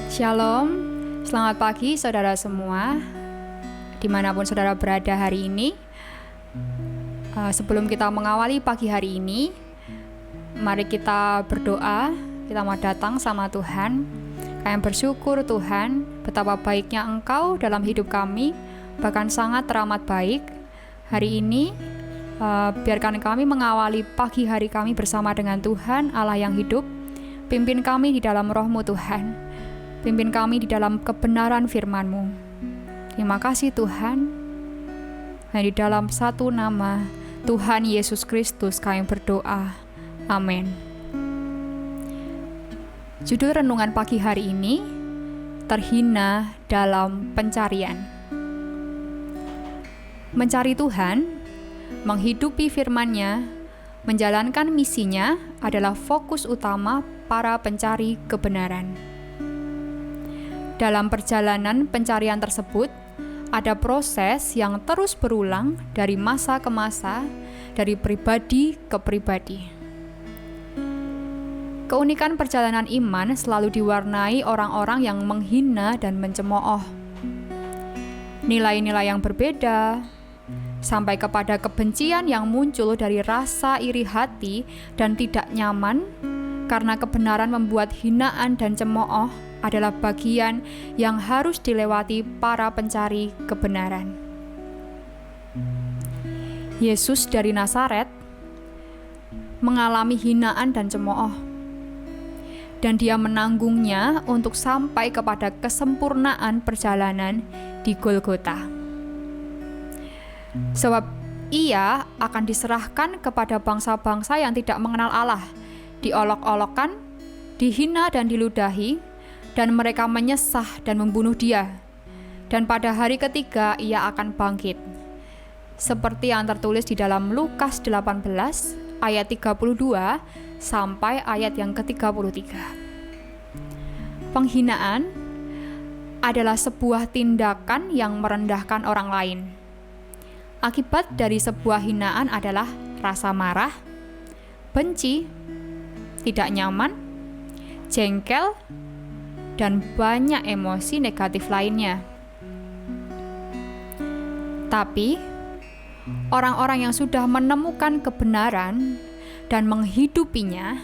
Shalom, selamat pagi saudara semua, dimanapun saudara berada hari ini. Sebelum kita mengawali pagi hari ini, mari kita berdoa. Kita mau datang sama Tuhan. Kami bersyukur Tuhan, betapa baiknya Engkau dalam hidup kami, bahkan sangat teramat baik. Hari ini, biarkan kami mengawali pagi hari kami bersama dengan Tuhan Allah yang hidup. Pimpin kami di dalam roh-Mu Tuhan. Pimpin kami di dalam kebenaran firman-Mu. Terima kasih Tuhan. Dan di dalam satu nama Tuhan Yesus Kristus kami berdoa. Amin. Judul renungan pagi hari ini, terhina dalam pencarian. Mencari Tuhan, menghidupi firman-Nya, menjalankan misinya adalah fokus utama para pencari kebenaran. Dalam perjalanan pencarian tersebut, ada proses yang terus berulang dari masa ke masa, dari pribadi ke pribadi. Keunikan perjalanan iman selalu diwarnai orang-orang yang menghina dan mencemooh. Nilai-nilai yang berbeda, sampai kepada kebencian yang muncul dari rasa iri hati dan tidak nyaman, karena kebenaran membuat hinaan dan cemooh adalah bagian yang harus dilewati para pencari kebenaran. Yesus dari Nazaret mengalami hinaan dan cemooh, dan Dia menanggungnya untuk sampai kepada kesempurnaan perjalanan di Golgota. Sebab Ia akan diserahkan kepada bangsa-bangsa yang tidak mengenal Allah, diolok-olokkan, dihina dan diludahi, dan mereka menyesah dan membunuh Dia. Dan pada hari ketiga Ia akan bangkit. Seperti yang tertulis di dalam Lukas 18 ayat 32 sampai ayat yang ke-33. Penghinaan adalah sebuah tindakan yang merendahkan orang lain. Akibat dari sebuah hinaan adalah rasa marah, benci, tidak nyaman, jengkel, dan banyak emosi negatif lainnya. Tapi, orang-orang yang sudah menemukan kebenaran dan menghidupinya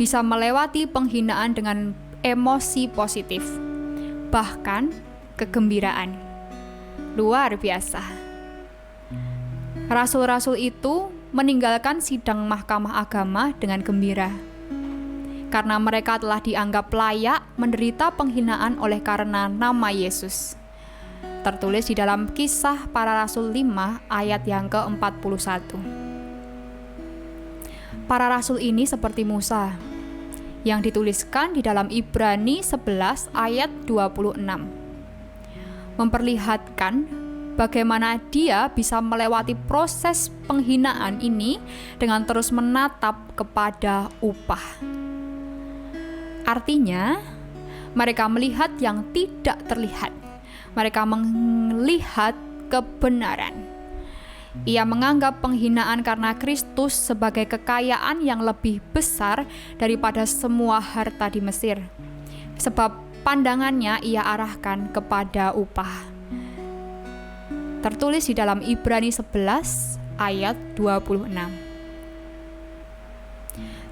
bisa melewati penghinaan dengan emosi positif, bahkan kegembiraan. Luar biasa. Rasul-rasul itu meninggalkan sidang mahkamah agama dengan gembira, karena mereka telah dianggap layak menderita penghinaan oleh karena nama Yesus. Tertulis di dalam Kisah Para Rasul 5 ayat yang ke-41. Para rasul ini seperti Musa, yang dituliskan di dalam Ibrani 11 ayat 26. Memperlihatkan bagaimana dia bisa melewati proses penghinaan ini dengan terus menatap kepada upah. Artinya, mereka melihat yang tidak terlihat. Mereka melihat kebenaran. Ia menganggap penghinaan karena Kristus sebagai kekayaan yang lebih besar daripada semua harta di Mesir. Sebab pandangannya ia arahkan kepada upah. Tertulis di dalam Ibrani 11 ayat 26.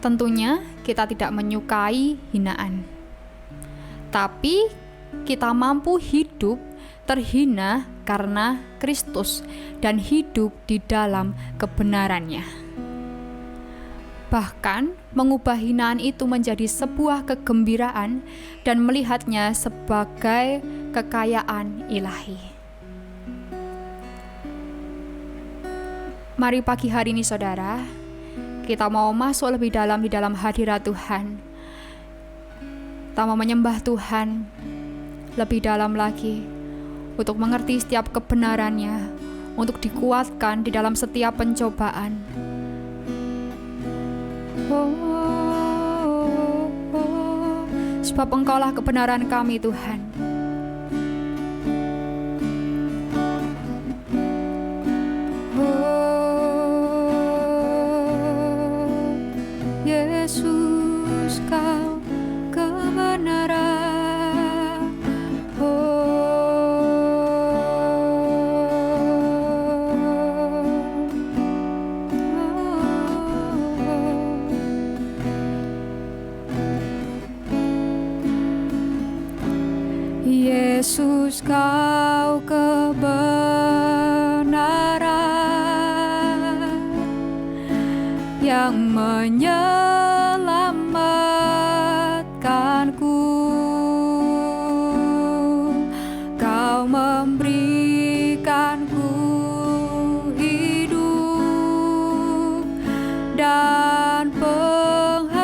Tentunya kita tidak menyukai hinaan, tapi kita mampu hidup terhina karena Kristus dan hidup di dalam kebenarannya. Bahkan mengubah hinaan itu menjadi sebuah kegembiraan dan melihatnya sebagai kekayaan ilahi. Mari pagi hari ini saudara, kita mau masuk lebih dalam di dalam hadirat Tuhan. Kita mau menyembah Tuhan lebih dalam lagi, untuk mengerti setiap kebenarannya, untuk dikuatkan di dalam setiap pencobaan. Sebab Engkaulah kebenaran kami Tuhan. Yesus, Kau kebenaran Yesus, Kau kebenaran yang menyelamatkanku. Kau memberikanku hidup dan pengharapan.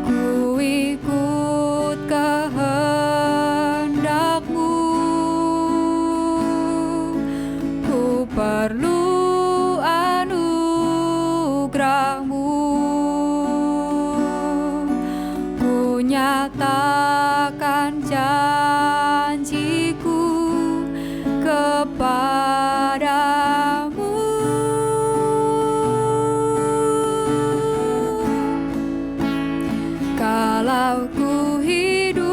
Ku ikut kehendak-Mu, ku perlu anugerah-Mu. Ku nyatakan janjiku kepadamu. Kalau ku hidup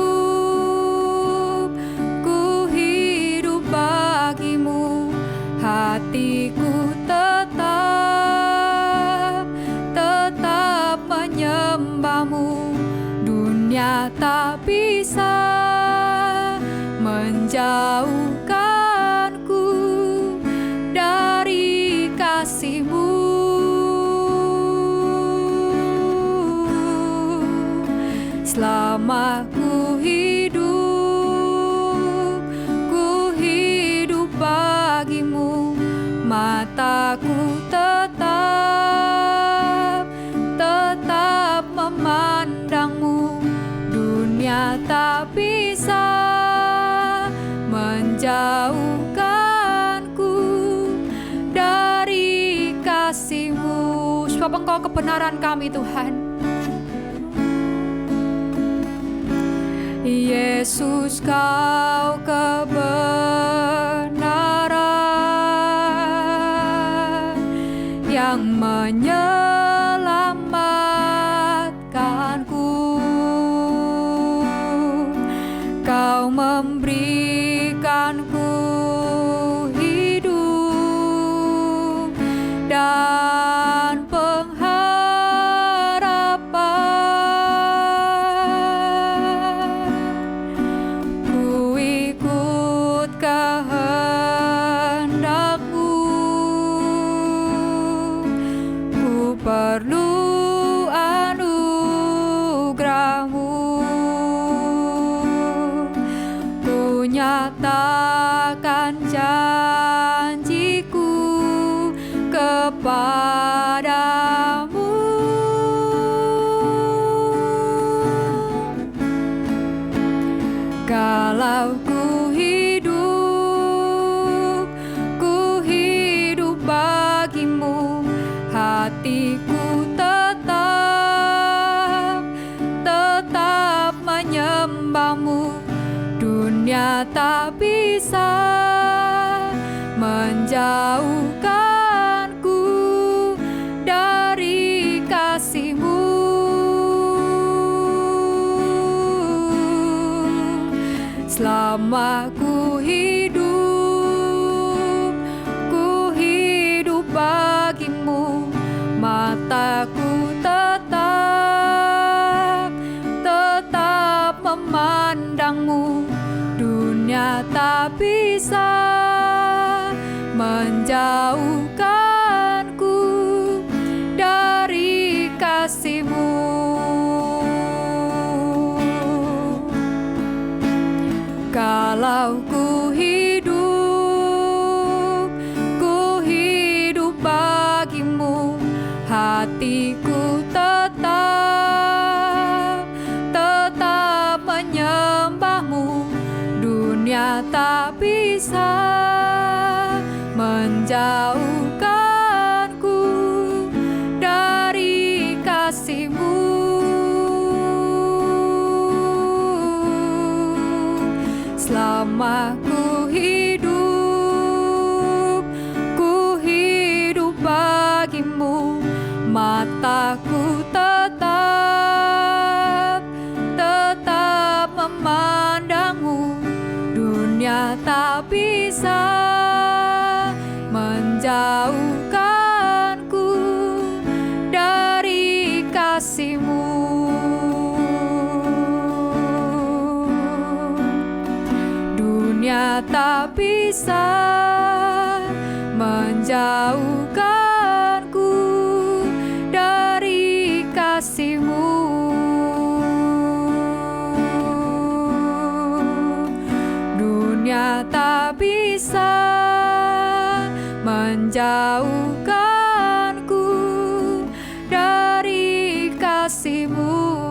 bagimu, hatiku tetap menyembah-Mu. Dunia tak bisa menjauhkanku dari kasih-Mu. Selama ku hidup bagimu, mataku tetap memandang-Mu. Dunia tak bisa menjauhkanku dari kasih-Mu. Sebab Engkau kebenaran kami, Tuhan. Yesus, Kau kebenaran yang menyelamatkanku. Kau memberikanku hidup dan pengharapan. Ku ikut kehendak-Mu, ku perlu anugerah-Mu. Ku nyatakan janjiku kepadamu. Kalau ku hidup bagimu, hatiku tetap menyembah-Mu. Dunia tak bisa menjauhkanku dari kasih-Mu. Selama ku hidup bagimu, mataku tetap memandang-Mu. Dunia tak bisa menjauhkanku dari kasih-Mu. Kalau ku hidup bagimu, hatiku tetap menyembah-Mu. Dunia tak bisa menjauhkanku dari kasih-Mu. Selama ku hidup bagimu, mataku tetap memandang-Mu. Dunia tak bisa menjauhkanku dari kasih-Mu. Dunia tak bisa menjauhkanku dari kasih-Mu. Dunia tak bisa menjauhkanku dari kasih-Mu.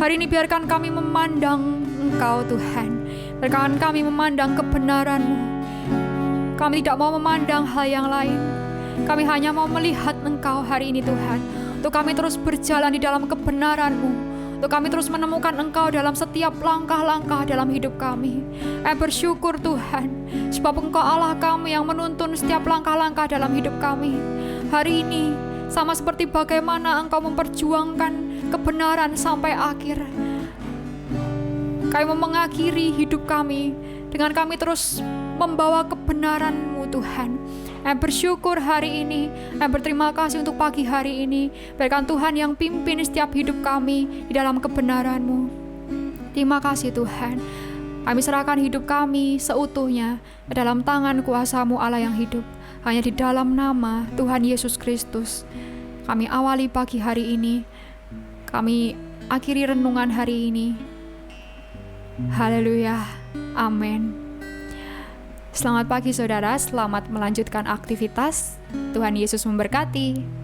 Hari ini biarkan kami memandang Engkau Tuhan. Biarkan kami memandang kebenaran-Mu. Kami tidak mau memandang hal yang lain. Kami hanya mau melihat Engkau hari ini Tuhan. Untuk kami terus berjalan di dalam kebenaran-Mu. Untuk kami terus menemukan Engkau dalam setiap langkah-langkah dalam hidup kami. Bersyukur Tuhan, sebab Engkau Allah kami yang menuntun setiap langkah-langkah dalam hidup kami. Hari ini, sama seperti bagaimana Engkau memperjuangkan kebenaran sampai akhir. Kami mau mengakhiri hidup kami dengan kami terus membawa kebenaran-Mu Tuhan. Bersyukur hari ini, berterima kasih untuk pagi hari ini. Biarkan Tuhan yang pimpin setiap hidup kami di dalam kebenaran-Mu. Terima kasih Tuhan. Kami serahkan hidup kami seutuhnya ke dalam tangan kuasa-Mu Allah yang hidup. Hanya di dalam nama Tuhan Yesus Kristus kami awali pagi hari ini. Kami akhiri renungan hari ini. Haleluya. Amin. Selamat pagi saudara, selamat melanjutkan aktivitas. Tuhan Yesus memberkati.